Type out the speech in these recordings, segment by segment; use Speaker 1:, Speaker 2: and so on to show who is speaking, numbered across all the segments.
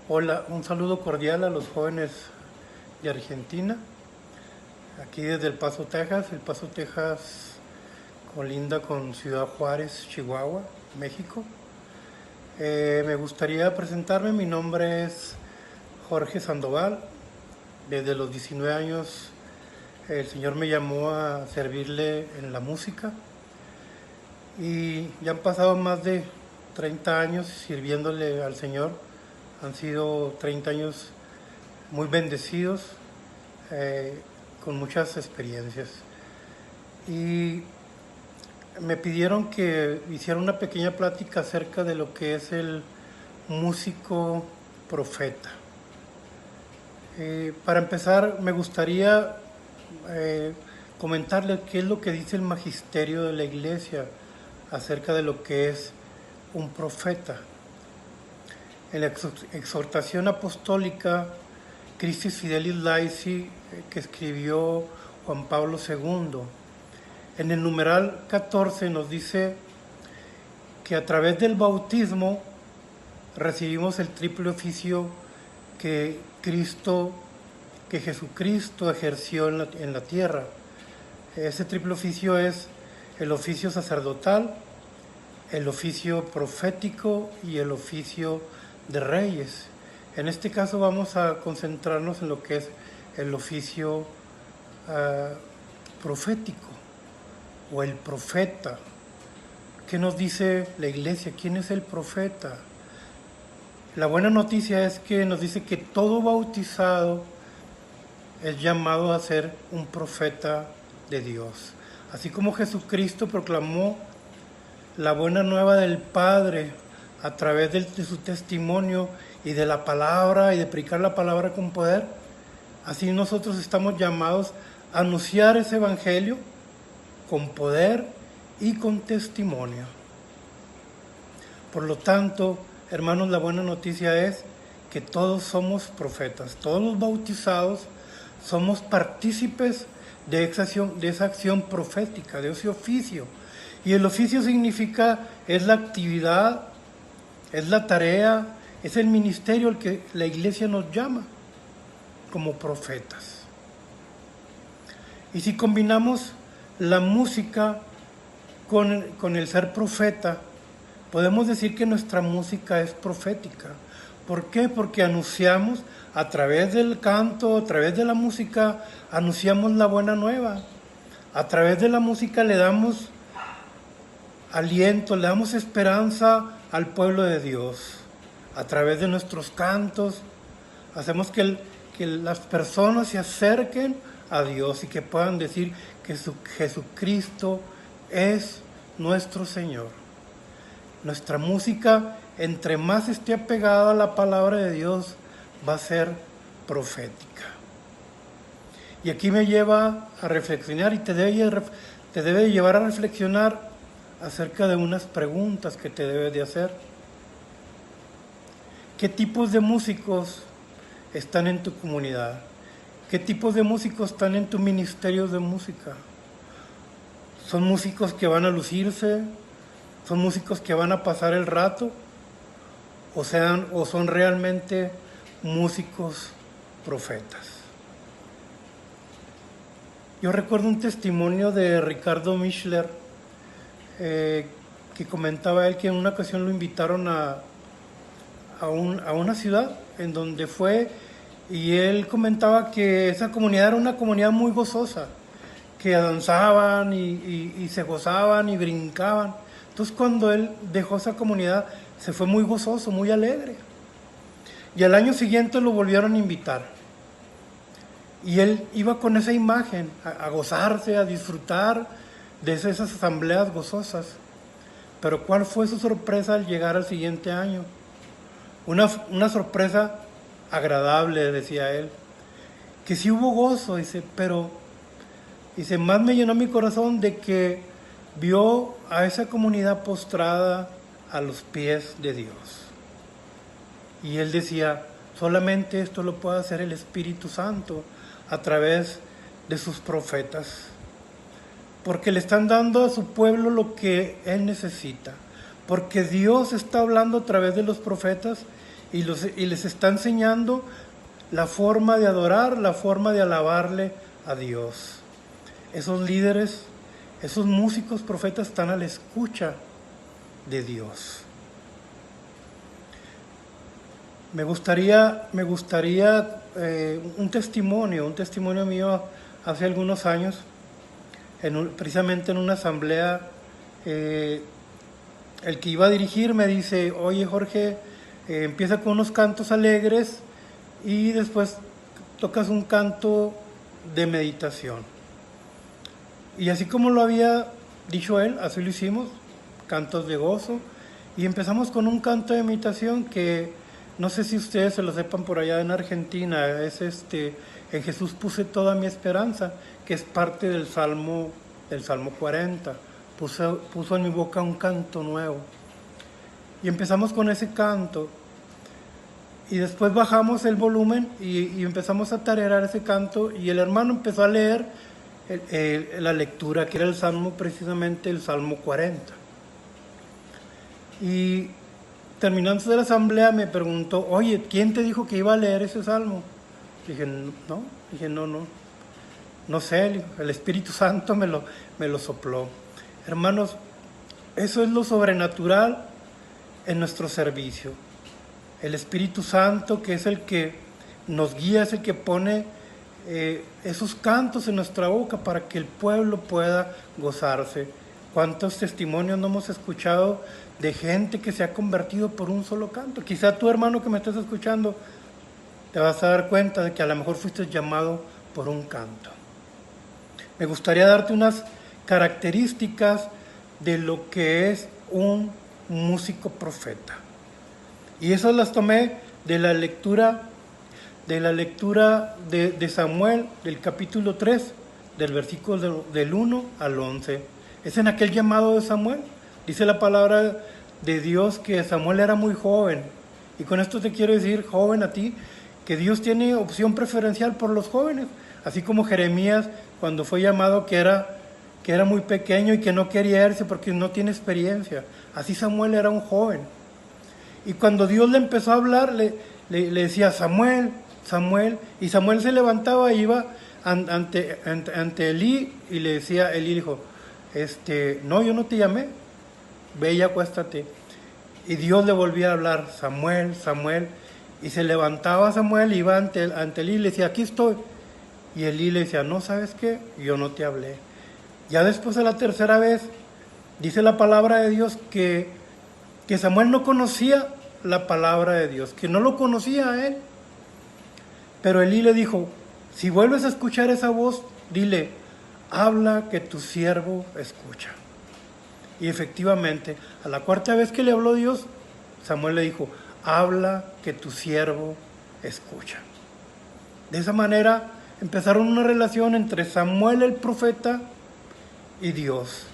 Speaker 1: Hola, un saludo cordial a los jóvenes de Argentina, aquí desde El Paso, Texas. El Paso, Texas colinda con Ciudad Juárez, Chihuahua, México. Me gustaría presentarme, mi nombre es Jorge Sandoval. Desde los 19 años el Señor me llamó a servirle en la música y ya han pasado más de 30 años sirviéndole al Señor. Han sido 30 años muy bendecidos, con muchas experiencias. Y me pidieron que hiciera una pequeña plática acerca de lo que es el músico profeta. Para empezar, me gustaría comentarles qué es lo que dice el magisterio de la Iglesia acerca de lo que es un profeta. En la exhortación apostólica Christi Fidelis Laici, que escribió Juan Pablo II, en el numeral 14 nos dice que a través del bautismo recibimos el triple oficio que Jesucristo ejerció en la tierra. Ese triple oficio es el oficio sacerdotal, el oficio profético y el oficio de reyes. En este caso vamos a concentrarnos en lo que es el oficio profético o el profeta. ¿Qué nos dice la Iglesia? ¿Quién es el profeta? La buena noticia es que nos dice que todo bautizado es llamado a ser un profeta de Dios. Así como Jesucristo proclamó la buena nueva del Padre a través de su testimonio y de la palabra y de predicar la palabra con poder, así nosotros estamos llamados a anunciar ese evangelio con poder y con testimonio. Por lo tanto, hermanos, la buena noticia es que todos somos profetas, todos los bautizados somos partícipes de esa acción profética, de ese oficio. Y el oficio significa, es la actividad, es la tarea, es el ministerio al que la Iglesia nos llama como profetas. Y si combinamos la música con el ser profeta, podemos decir que nuestra música es profética. ¿Por qué? Porque anunciamos a través del canto, a través de la música, anunciamos la buena nueva. A través de la música le damos aliento, le damos esperanza al pueblo de Dios. A través de nuestros cantos hacemos que las personas se acerquen a Dios y que puedan decir que Jesucristo es nuestro Señor. Nuestra música, entre más esté apegada a la palabra de Dios, va a ser profética. Y aquí me lleva a reflexionar y te debe llevar a reflexionar acerca de unas preguntas que te debes de hacer. ¿Qué tipos de músicos están en tu comunidad? ¿Qué tipos de músicos están en tu ministerio de música? ¿Son músicos que van a lucirse? ¿Son músicos que van a pasar el rato? ¿O son realmente músicos profetas? Yo recuerdo un testimonio de Ricardo Michler, que comentaba él que en una ocasión lo invitaron a una ciudad en donde fue, y él comentaba que esa comunidad era una comunidad muy gozosa, que danzaban y se gozaban y brincaban. Entonces cuando él dejó esa comunidad se fue muy gozoso, muy alegre. Y al año siguiente lo volvieron a invitar. Y él iba con esa imagen a gozarse, a disfrutar de esas asambleas gozosas. Pero ¿cuál fue su sorpresa al llegar al siguiente año? Una sorpresa agradable, decía él. Que sí hubo gozo, dice, pero dice, más me llenó mi corazón de que vio a esa comunidad postrada a los pies de Dios. Y él decía, solamente esto lo puede hacer el Espíritu Santo a través de sus profetas, porque le están dando a su pueblo lo que él necesita, porque Dios está hablando a través de los profetas y les está enseñando la forma de adorar, la forma de alabarle a Dios. Esos líderes, esos músicos profetas están a la escucha de Dios. Me gustaría un testimonio mío hace algunos años, precisamente en una asamblea. El que iba a dirigir me dice: oye Jorge, empieza con unos cantos alegres y después tocas un canto de meditación. Y así como lo había dicho él, así lo hicimos, cantos de gozo, y empezamos con un canto de meditación que no sé si ustedes se lo sepan por allá en Argentina, es en Jesús puse toda mi esperanza, que es parte del Salmo 40. Puso en mi boca un canto nuevo. Y empezamos con ese canto. Y después bajamos el volumen y empezamos a tararear ese canto. Y el hermano empezó a leer la lectura, que era el Salmo, precisamente el Salmo 40. Y terminando de la asamblea me preguntó: oye, ¿quién te dijo que iba a leer ese Salmo? Dije, no sé, el Espíritu Santo me lo sopló. Hermanos, eso es lo sobrenatural en nuestro servicio. El Espíritu Santo, que es el que nos guía, es el que pone esos cantos en nuestra boca para que el pueblo pueda gozarse. ¿Cuántos testimonios no hemos escuchado de gente que se ha convertido por un solo canto? Quizá tú, hermano, que me estás escuchando, te vas a dar cuenta de que a lo mejor fuiste llamado por un canto. Me gustaría darte unas características de lo que es un músico profeta. Y esas las tomé de la lectura de Samuel, del capítulo 3, del versículo del 1 al 11. Es en aquel llamado de Samuel. Dice la palabra de Dios que Samuel era muy joven. Y con esto te quiero decir, joven, a ti, que Dios tiene opción preferencial por los jóvenes. Así como Jeremías, cuando fue llamado, que era muy pequeño y que no quería irse porque no tiene experiencia. Así Samuel era un joven. Y cuando Dios le empezó a hablar, le decía: Samuel, Samuel. Y Samuel se levantaba e iba ante Elí y le decía: Elí dijo, no, yo no te llamé, ve y acuéstate. Y Dios le volvía a hablar: Samuel, Samuel. Y se levantaba Samuel, iba ante Elí y le decía: aquí estoy. Y Elí le decía: no, ¿sabes qué? Yo no te hablé. Ya después de la tercera vez, dice la palabra de Dios que Samuel no conocía la palabra de Dios, que no lo conocía a él. Pero Elí le dijo: si vuelves a escuchar esa voz, dile: habla, que tu siervo escucha. Y efectivamente, a la cuarta vez que le habló Dios, Samuel le dijo: habla, que tu siervo escucha. De esa manera empezaron una relación entre Samuel el profeta y Dios.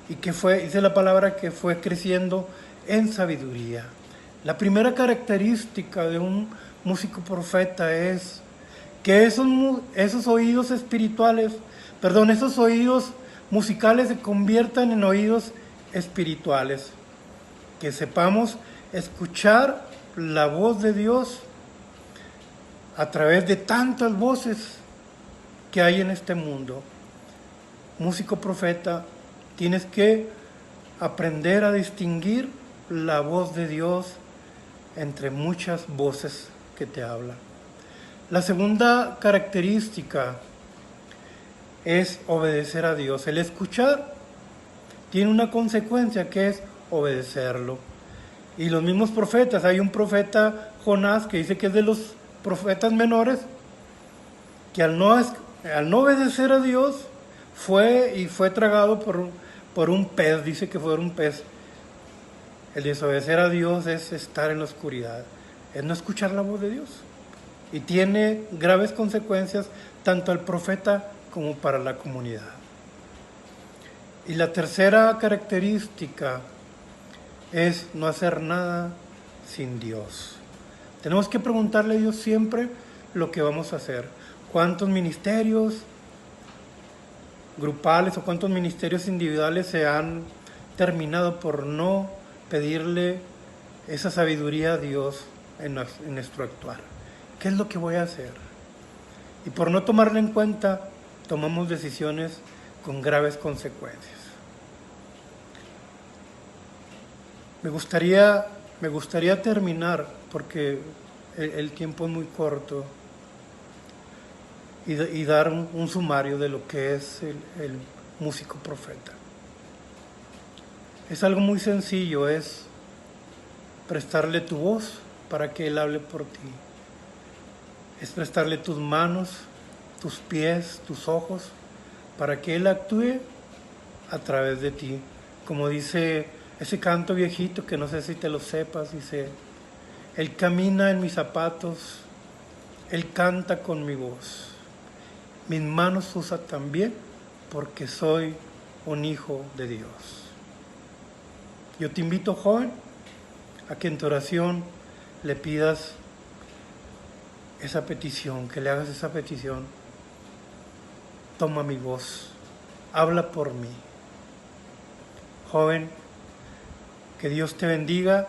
Speaker 1: Y que dice la palabra, que fue creciendo en sabiduría. La primera característica de un músico profeta es que esos oídos espirituales, esos oídos musicales se conviertan en oídos espirituales. Que sepamos escuchar la voz de Dios a través de tantas voces que hay en este mundo. Músico profeta, tienes que aprender a distinguir la voz de Dios entre muchas voces que te hablan. La segunda característica es obedecer a Dios. El escuchar tiene una consecuencia, que es obedecerlo. Y los mismos profetas, hay un profeta, Jonás, que dice que es de los profetas menores, que al no obedecer a Dios fue tragado por un pez. Dice que fue un pez. El desobedecer a Dios es estar en la oscuridad, es no escuchar la voz de Dios. Y tiene graves consecuencias tanto al profeta como para la comunidad. Y la tercera característica es no hacer nada sin Dios. Tenemos que preguntarle a Dios siempre lo que vamos a hacer. ¿Cuántos ministerios grupales o cuántos ministerios individuales se han terminado por no pedirle esa sabiduría a Dios en nuestro actuar. ¿Qué es lo que voy a hacer? Y por no tomarlo en cuenta, tomamos decisiones con graves consecuencias. Me gustaría terminar, porque el tiempo es muy corto, y dar un sumario de lo que es el músico profeta. Es algo muy sencillo, es prestarle tu voz para que Él hable por ti. Es prestarle tus manos, tus pies, tus ojos, para que Él actúe a través de ti. Como dice ese canto viejito, que no sé si te lo sepas, dice: Él camina en mis zapatos, Él canta con mi voz, mis manos usa también, porque soy un hijo de Dios. Yo te invito, joven, a que en tu oración le pidas esa petición, que le hagas esa petición. Toma mi voz, habla por mí. Joven, que Dios te bendiga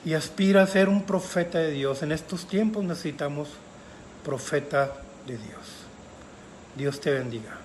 Speaker 1: y aspira a ser un profeta de Dios. En estos tiempos necesitamos profeta de Dios. Dios te bendiga.